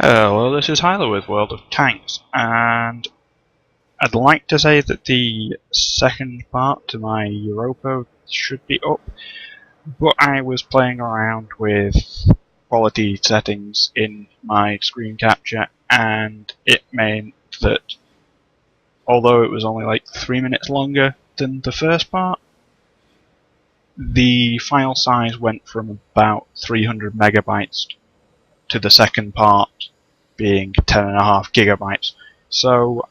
Hello, this is Hyler with World of Tanks, and I'd like to say that the second part to my Europa should be up, but I was playing around with quality settings in my screen capture, and it meant that although it was only like 3 minutes longer than the first part, the file size went from about 300 megabytes to the second part being 10.5 gigabytes. So,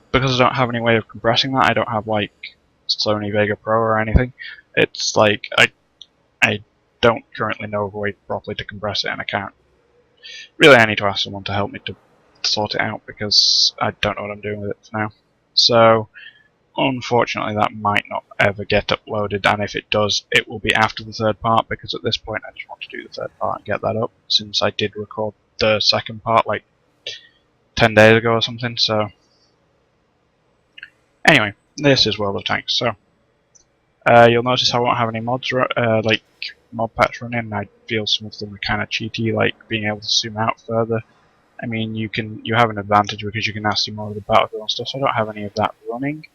because I don't have any way of compressing that, I don't have like Sony Vega Pro or anything. It's like I don't currently know of a way properly to compress it, and I can't. Really, I need to ask someone to help me to sort it out because I don't know what I'm doing with it for now. So, unfortunately, that might not ever get uploaded, and if it does, it will be after the third part, because at this point I just want to do the third part and get that up, since I did record the second part like 10 days ago or something. So anyway, this is World of Tanks. So you'll notice I won't have any mods like mod packs running. I feel some of them are kind of cheaty, like being able to zoom out further. I mean, you have an advantage because you can now see more of the battlefield and stuff, so I don't have any of that running.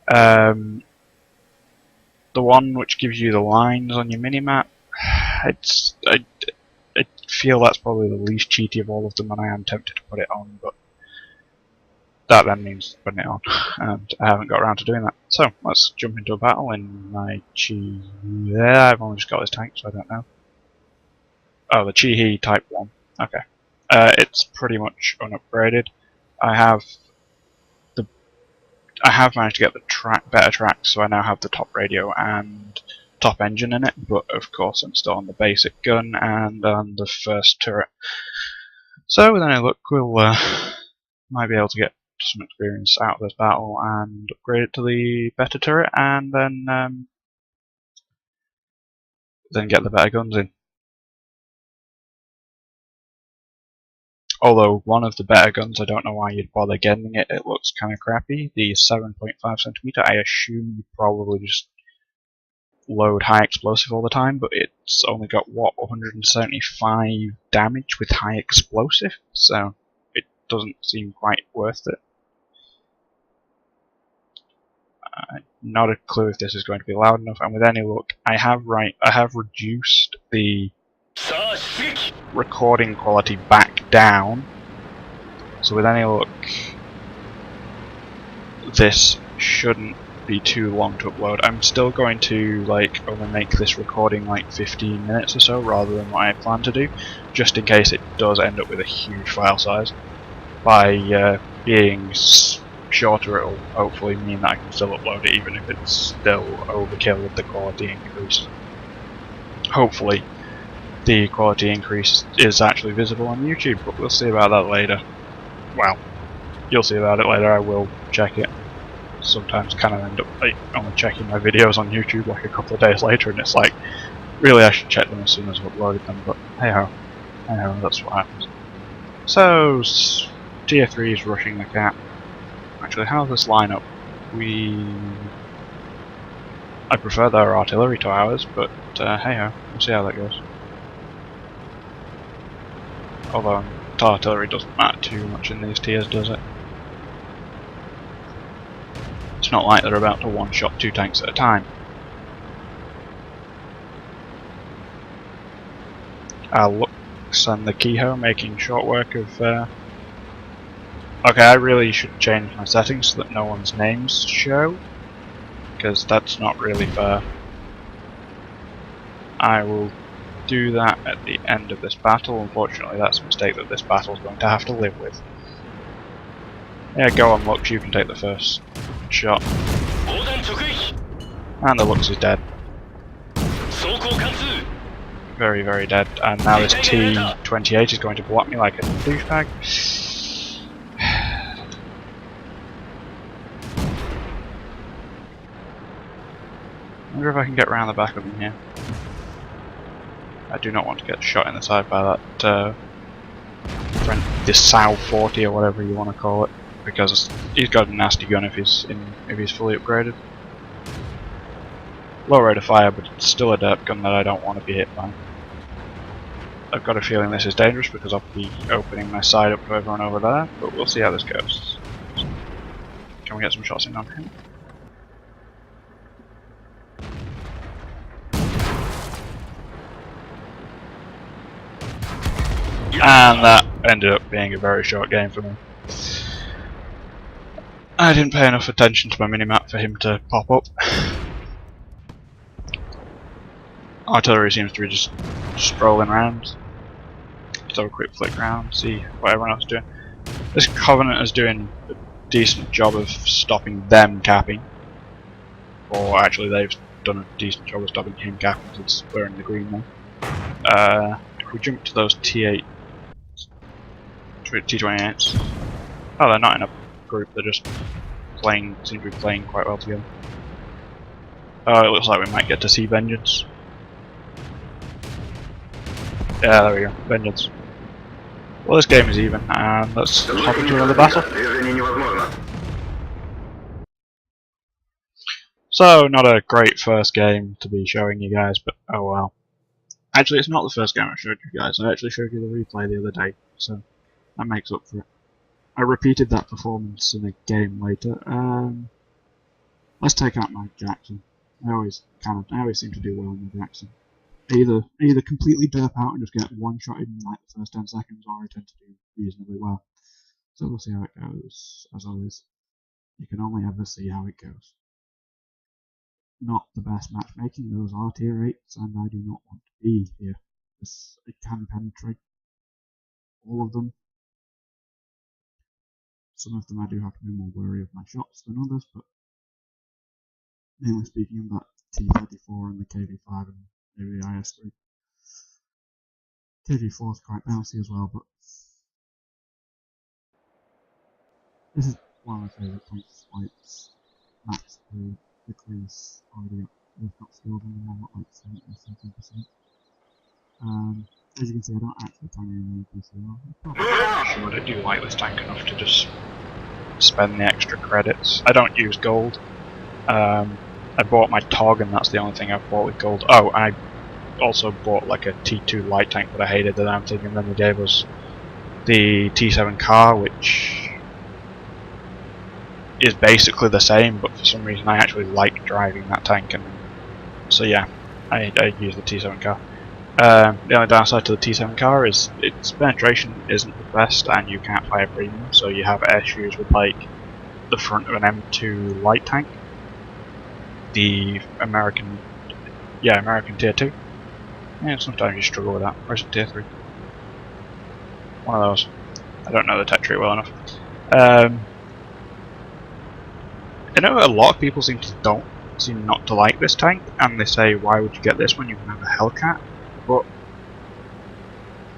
The one which gives you the lines on your minimap, I feel that's probably the least cheaty of all of them, and I am tempted to put it on, but that then means putting it on, and I haven't got around to doing that. So let's jump into a battle in my Chi. Yeah, I've only just got this tank, so I don't know. Oh, the Chi Type 1. Okay. It's pretty much unupgraded. I have managed to get the better tracks, so I now have the top radio and top engine in it, but of course I'm still on the basic gun and on the first turret. So with any luck, we'll might be able to get some experience out of this battle and upgrade it to the better turret, and then get the better guns in. Although one of the better guns, I don't know why you'd bother getting it. It looks kind of crappy. The 7.5cm. I assume you probably just load high explosive all the time, but it's only got what, 175 damage with high explosive, so it doesn't seem quite worth it. Not a clue if this is going to be loud enough, and with any luck, I have reduced the recording quality back down, so with any luck this shouldn't be too long to upload. I'm still going to like only make this recording like 15 minutes or so rather than what I plan to do, just in case it does end up with a huge file size. By being shorter, it'll hopefully mean that I can still upload it even if it's still overkill with the quality increase. Hopefully the quality increase is actually visible on YouTube, but we'll see about that later. Well, you'll see about it later. I will check it. Sometimes kind of end up like only checking my videos on YouTube like a couple of days later, and it's like, really I should check them as soon as I've uploaded them, but hey ho, that's what happens. So tier 3 is rushing the cat. Actually, how's this line up? I prefer their artillery to ours, but hey ho, we'll see how that goes. Although artillery doesn't matter too much in these tiers, does it? It's not like they're about to one-shot 2 tanks at a time. Lux and the Keyho making short work of... Okay, I really should change my settings so that no one's names show, because that's not really fair. I will do that at the end of this battle. Unfortunately, that's a mistake that this battle is going to have to live with. Yeah, go on, Lux, you can take the first shot. And the Lux is dead. Very, very dead. And now this T-28 is going to block me like a douchebag. I wonder if I can get around the back of him here. I do not want to get shot in the side by that this Sao 40 or whatever you want to call it, because he's got a nasty gun if he's fully upgraded. Low rate of fire, but it's still a derp gun that I don't want to be hit by. I've got a feeling this is dangerous because I'll be opening my side up to everyone over there, but we'll see how this goes. Can we get some shots in on him? And that ended up being a very short game for me. I didn't pay enough attention to my minimap for him to pop up. Artillery seems to be just strolling around. Let's have a quick flick around, see what everyone else is doing. This Covenant is doing a decent job of stopping them capping. Or actually they've done a decent job of stopping him capping since we're in the green now. If we jump to those T8 T28s. Oh, they're not in a group, they're just playing, seem to be playing quite well together. Oh, it looks like we might get to see Vengeance. Yeah, there we go, Vengeance. Well, this game is even, and let's hop into another battle. So, not a great first game to be showing you guys, but oh well. Actually, it's not the first game I showed you guys, I actually showed you the replay the other day, so that makes up for it. I repeated that performance in a game later. Let's take out my Jackson. I always seem to do well in the Jackson. Either completely derp out and just get one shot in like the first 10 seconds, or I tend to do reasonably well. So we'll see how it goes. As always, you can only ever see how it goes. Not the best matchmaking, those are tier 8s, and I do not want to be here. It can penetrate all of them. Some of them I do have to be more wary of my shots than others, but mainly speaking of that T34 and the KV5 and maybe the IS3. KV4 is quite bouncy as well, but this is one of my favourite points. It's max the decrease already up. They've got skills on them all at like 70 something percent. As you can see, I don't actually tank any PCR. Sure, I do like this tank enough to just spend the extra credits. I don't use gold. I bought my TOG and that's the only thing I've bought with gold. Oh, and I also bought like a T2 light tank, but I hated the damn thing, and then they gave us the T7 car, which is basically the same, but for some reason I actually like driving that tank, and so yeah, I use the T7 car. The only downside to the T7 car is its penetration isn't the best, and you can't fire premium, so you have issues with like the front of an M2 light tank, the American tier 2. Yeah, sometimes you struggle with that. Or is it tier 3? One of those. I don't know the tech tree well enough. I know a lot of people seem not to like this tank, and they say, why would you get this when you can have a Hellcat? But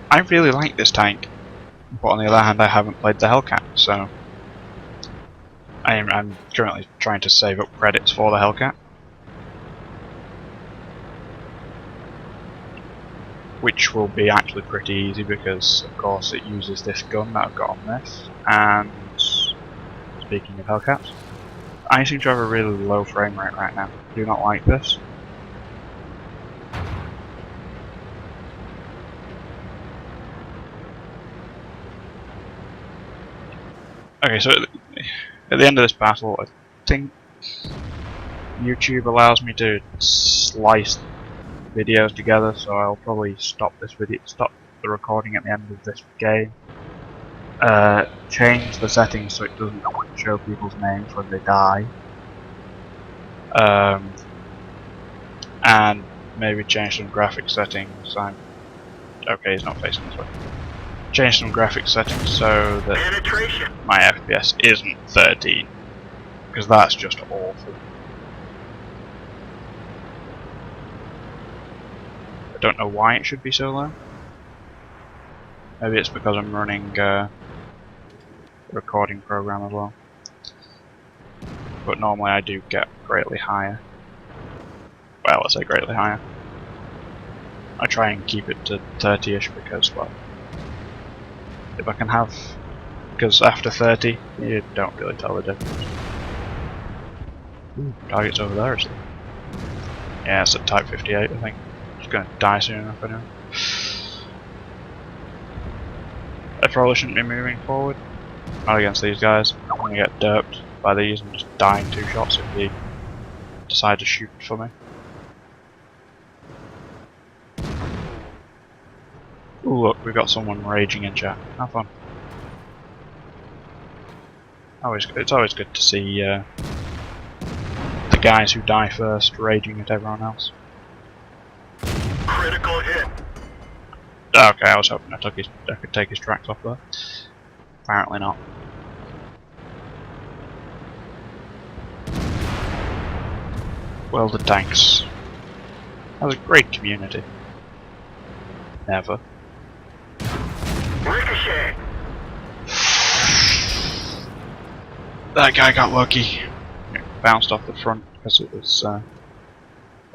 I really like this tank, but on the other hand I haven't played the Hellcat, so I'm currently trying to save up credits for the Hellcat, which will be actually pretty easy because of course it uses this gun that I've got on this. And speaking of Hellcats, I seem to have a really low frame rate right now. I do not like this. Okay, so at the end of this battle, I think YouTube allows me to slice videos together, so I'll probably stop the recording at the end of this game. Change the settings so it doesn't show people's names when they die. And maybe change some graphic settings. Okay, he's not facing this way. Change some graphic settings so that my FPS isn't 13, because that's just awful. I don't know why it should be so low. Maybe it's because I'm running a recording program as well. But normally I do get greatly higher. Well, let's say greatly higher. I try and keep it to 30ish because, well, if I can have, because after 30 you don't really tell the difference. Ooh, target's over there, isn't it? Yeah, it's at type 58 I think. It's gonna die soon enough anyway. I probably shouldn't be moving forward. Not against these guys. I'm gonna get derped by these and just die in 2 shots if they decide to shoot for me. Ooh, look, we've got someone raging in chat. Have fun. It's always good to see the guys who die first raging at everyone else. Critical hit. Okay, I was hoping I could take his tracks off there. Apparently not. Welded tanks. That was a great community. Never. Ricochet. That guy got lucky. It bounced off the front because it was. I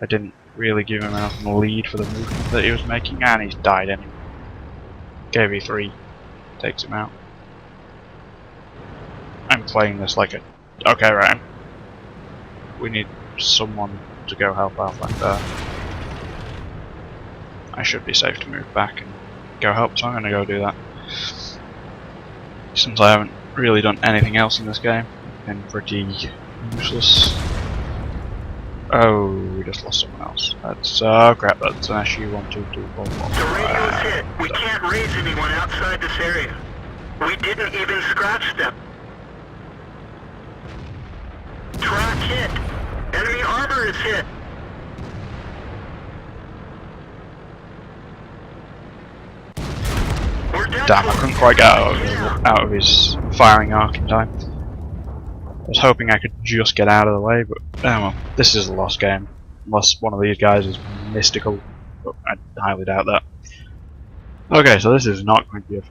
didn't really give him enough lead for the movement that he was making, and he's died anyway. KV3 takes him out. I'm playing this like a. Okay, right. We need someone to go help out back there. I should be safe to move back and go help, so I'm going to go do that. Since I haven't really done anything else in this game, it's been pretty useless. Oh, we just lost someone else. That's crap. That's an SU 1, 2, 2, 4, 4. The radio's hit. We can't raise anyone outside this area. We didn't even scratch them. Track hit. Enemy armor is hit. We're down. Damn, I couldn't quite get out of his firing arc in time. I was hoping I could just get out of the way, but oh well, this is a lost game. Unless one of these guys is mystical, but I highly doubt that. Okay, so this is not going to be a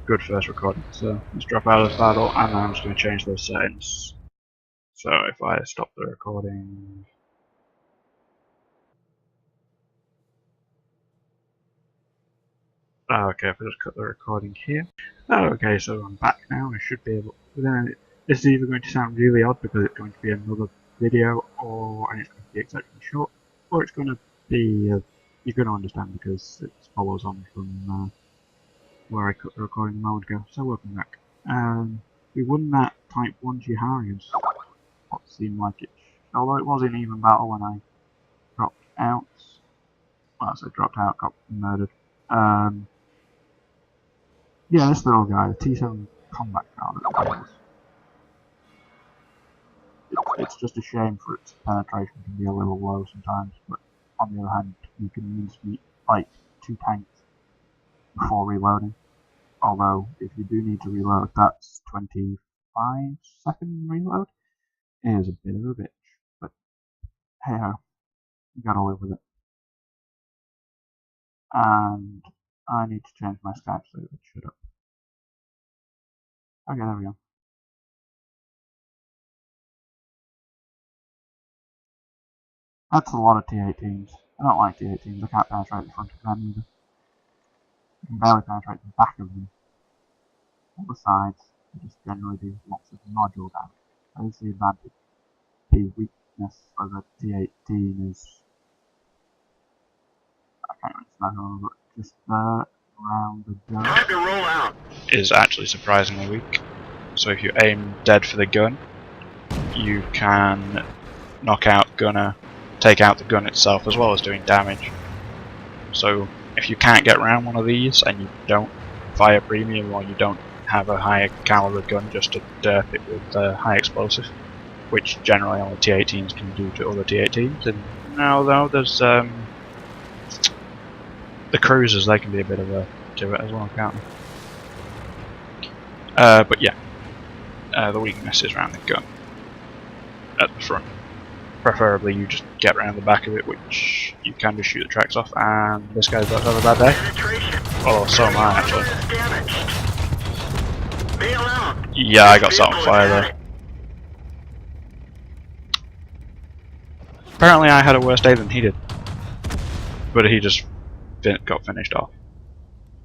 good first recording, so let's drop out of this battle, and I'm just going to change those settings. So if I stop the recording... Okay, if I just cut the recording here. Okay, so I'm back now. I should be able. This is either going to sound really odd because it's going to be another video, and it's going to be exceptionally short, or it's going to be you're going to understand because it follows on from where I cut the recording a moment ago. So welcome back. We won that Type 1 Harriers. What seemed like it, although it was an even battle when I dropped out. Well, I said dropped out, got murdered. Yeah, this little guy, the T7 combat car. It's just a shame for its penetration can be a little low sometimes, but on the other hand, you can mincemeat fight 2 tanks before reloading. Although, if you do need to reload, that's 25-second reload. It is a bit of a bitch, but hey ho, you gotta live with it. And I need to change my Skype so it shut up. Okay, there we go. That's a lot of T18s. I don't like T18s, I can't penetrate the front of them either. I can barely penetrate the back of them. On the sides, they just generally do lots of module damage. That is the advantage. The weakness of a T18 is... I can't really smell it, but just around the gun. Time to roll out. Is actually surprisingly weak. So if you aim dead for the gun, you can knock out gunner, take out the gun itself as well as doing damage. So if you can't get around one of these and you don't fire premium or you don't have a higher caliber gun just to derp it with high explosive, which generally only T18s can do to other T18s, and now though there's the cruisers, they can be a bit of a to it as well, can't they? But yeah, the weakness is around the gun at the front. Preferably you just get around the back of it, which you can just shoot the tracks off, and this guy's about to have a bad day. Oh, so am I actually. Yeah, I got set on fire there. Apparently I had a worse day than he did, but he just got finished off.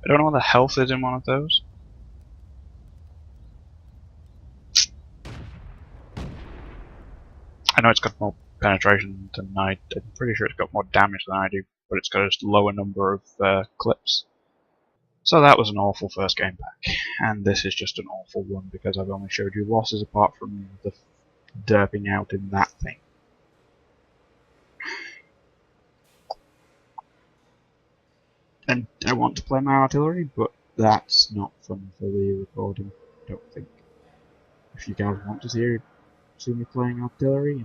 I don't know what the health is in one of those. I know it's got more penetration than I did. I'm pretty sure it's got more damage than I do, but it's got a lower number of clips. So that was an awful first game back, and this is just an awful one because I've only showed you losses apart from the derping out in that thing. And I want to play my artillery, but that's not fun for the recording, I don't think. If you guys want to see me playing artillery,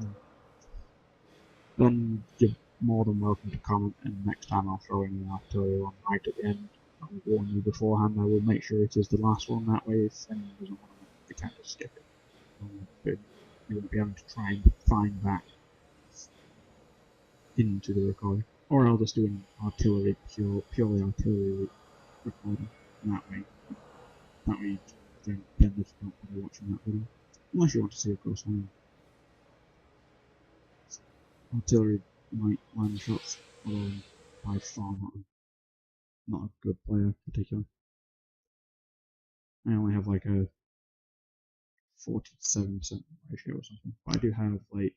then you're more than welcome to comment, and next time I'll throw in the artillery one right at the end. I'll warn you beforehand, I will make sure it is the last one, that way if anyone doesn't want to, they can just skip it. You won't be able to try and find that into the recording. Or I'll just do an artillery, purely artillery recording, and that way then they just don't bother watching that video. Unless you want to see, of course, artillery might land shots, although I'm by far not a good player particularly. I only have like a 47% ratio or something. But I do have like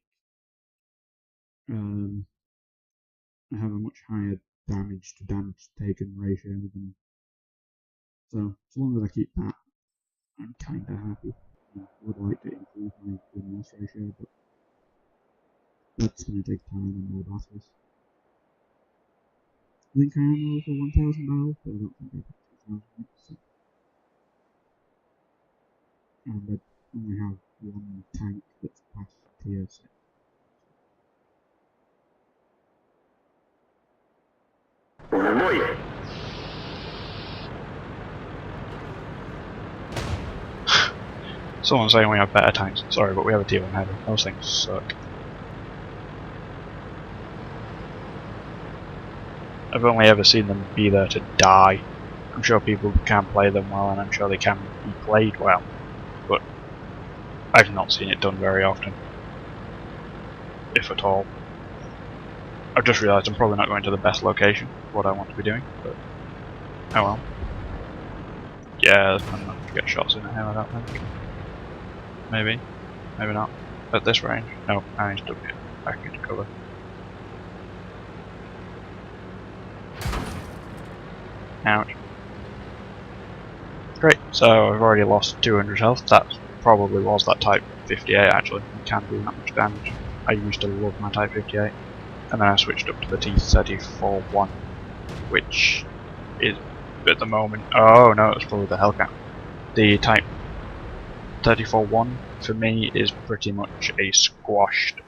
I have a much higher damage to damage taken ratio than, so as long as I keep that, I'm kinda happy. I would like to improve my win-loss ratio, but that's gonna take time and more battles. I think I am over 1,000 battles, but I don't think I've got 2,000 yet, so. And I only have one tank that's past tier 6. Someone's saying we have better tanks. Sorry, but we have a T1 heavy. Those things suck. I've only ever seen them be there to die. I'm sure people can play them well, and I'm sure they can be played well, but I've not seen it done very often, if at all. I've just realised I'm probably not going to the best location for what I want to be doing, but oh well. Yeah, I'm not going to get shots in the head, I don't think. Maybe, maybe not. At this range? No, I need to get back into cover. Ouch. Great, so I've already lost 200 health. That probably was that Type 58 actually. It can do that much damage. I used to love my Type 58, and then I switched up to the T-34-1, which is at the moment. Oh no, it's probably the Hellcat. The Type 34-1 for me is pretty much a squashed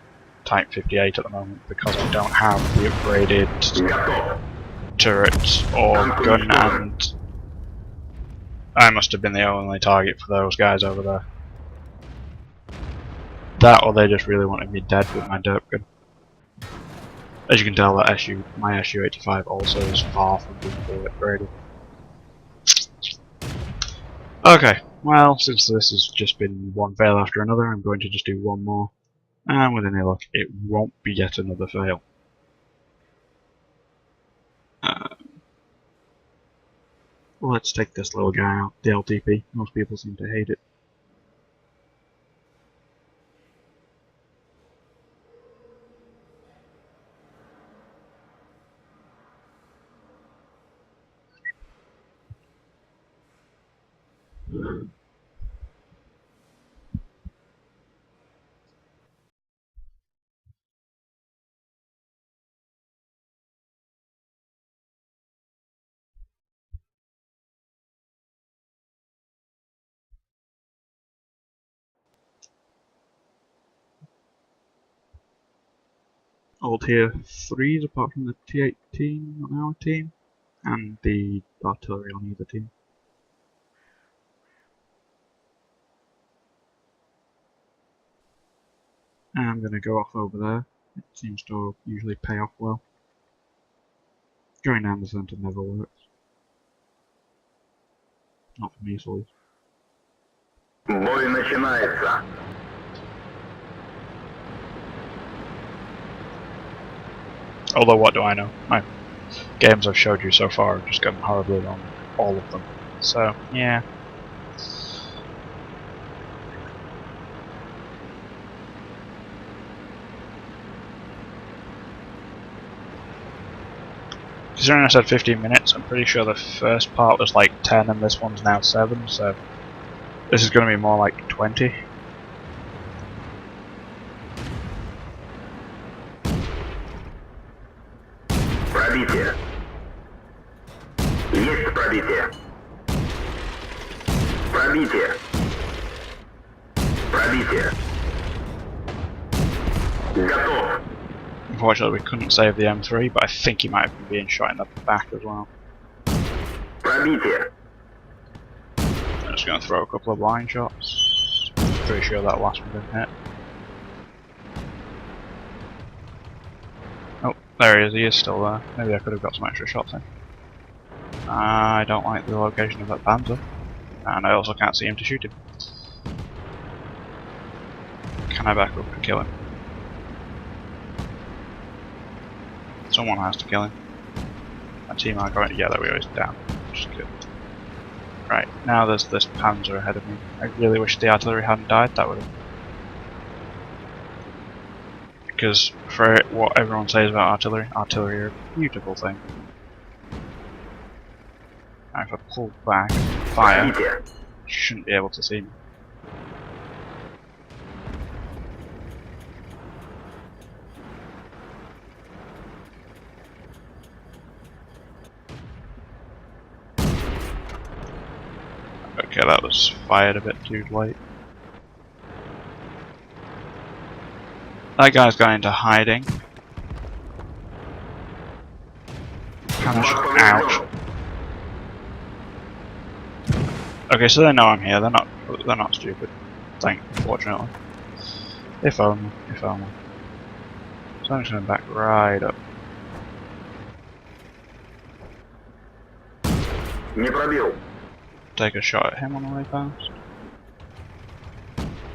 Type 58 at the moment because I don't have the upgraded turrets or gun, and I must have been the only target for those guys over there. That, or they just really wanted me dead with my derp gun. As you can tell, that my SU-85 also is far from being fully upgraded. Okay, well, since this has just been one fail after another, I'm going to just do one more. And with any luck, it won't be yet another fail. Let's take this little guy out, the LTP. Most people seem to hate it. All tier 3s apart from the T18 on our team, and the artillery on either team. And I'm going to go off over there. It seems to usually pay off well. Going down the centre never works. Not for me, at least. Бой начинается. Although, what do I know? My games I've showed you so far have just gone horribly wrong. All of them. So, yeah. Considering I said 15 minutes, I'm pretty sure the first part was like 10 and this one's now 7, so this is going to be more like 20. Пробитие. Есть пробитие. Пробитие. Пробитие. Готов. Unfortunately, we couldn't save the M3, but I think he might have been being shot in the back as well. Пробитие. I'm just going to throw a couple of blind shots. Pretty sure that last one didn't hit. Oh, there he is. He is still there. Maybe I could have got some extra shots in. I don't like the location of that Panzer, and I also can't see him to shoot him. Can I back up and kill him? Someone has to kill him. My team are going together, we always down. Which is good. Right, now there's this Panzer ahead of me. I really wish the artillery hadn't died, that would have... Because for what everyone says about artillery, artillery are a beautiful thing. Now if I pull back, fire, you shouldn't be able to see me. Okay, that was fired a bit too late. That guy's gone into hiding. Ouch. Okay, so they know I'm here. They're not stupid. Fortunately. If only. So I'm just gonna back right up. Не пробил. Take a shot at him on the way past.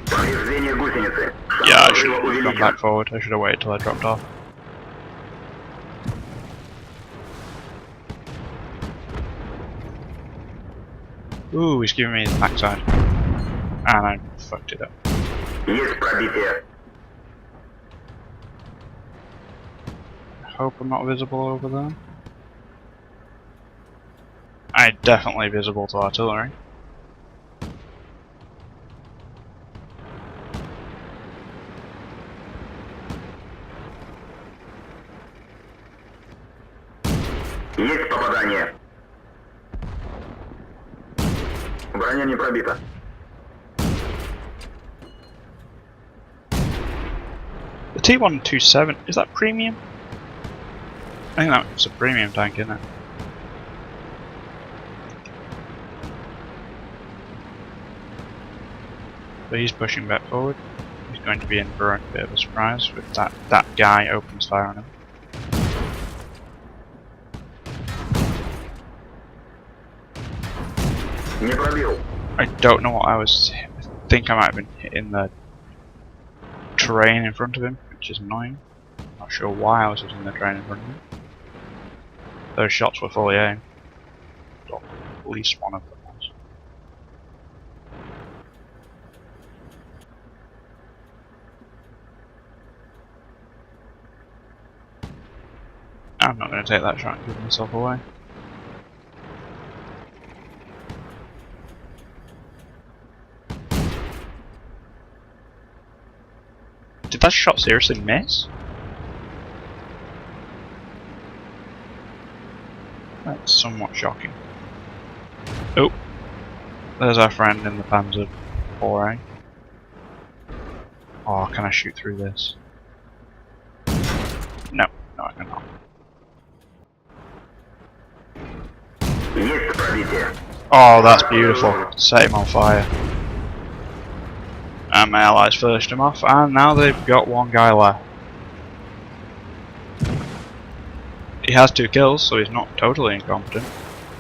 Повреждение гусеницы. Yeah, I should have gone back forward. I should have waited till I dropped off. Ooh, he's giving me the backside. And I fucked it up. Есть пробитие. I hope I'm not visible over there. I'm definitely visible to artillery. Есть попадание. Броня не пробита. The T127, is that premium? I think that's a premium tank, isn't it? But he's pushing back forward. He's going to be in for a bit of a surprise with that guy opens fire on him. Не пробил. I don't know what I was... I think I might have been hitting the terrain in front of him, which is annoying. Not sure why I was hitting the terrain in front of him. Those shots were fully aimed. Or at least one of them was. I'm not going to take that shot and give myself away. Did that shot seriously miss? That's somewhat shocking. Oh, there's our friend in the Panzer 4A. Oh, can I shoot through this? No, I cannot. Есть пробитие. Oh, that's beautiful. Set him on fire. And my allies finished him off, and now they've got one guy left. He has 2 kills, so he's not totally incompetent.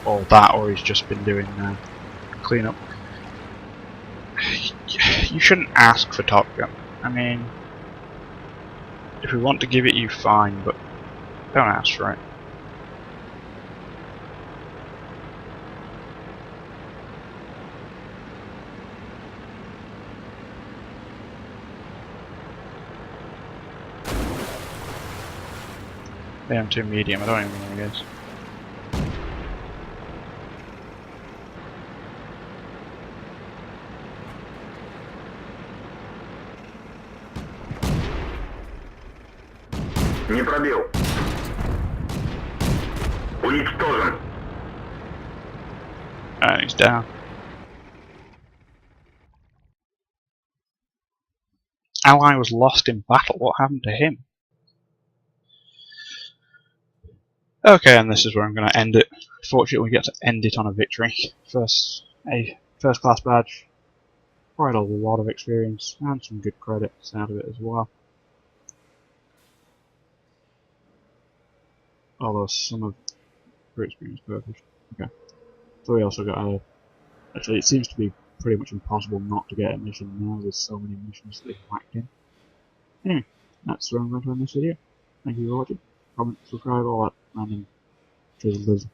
Or that, or he's just been doing cleanup. You shouldn't ask for Top Gun. I mean, if we want to give it you, fine, but don't ask for it. The M2 medium, I don't even know what it is. Не пробил. Уничтожен. And he's down. Ally was lost in battle. What happened to him? Okay, and this is where I'm going to end it. Fortunately, we get to end it on a victory. A first class badge. Quite a lot of experience and some good credits out of it as well. Although some of her experience purpose. Okay. So we also got a. Actually, it seems to be pretty much impossible not to get a mission now. There's so many missions that they've whacked in. Anyway, that's where I'm going to end this video. Thank you for watching. Comment, subscribe, all that random drizzle.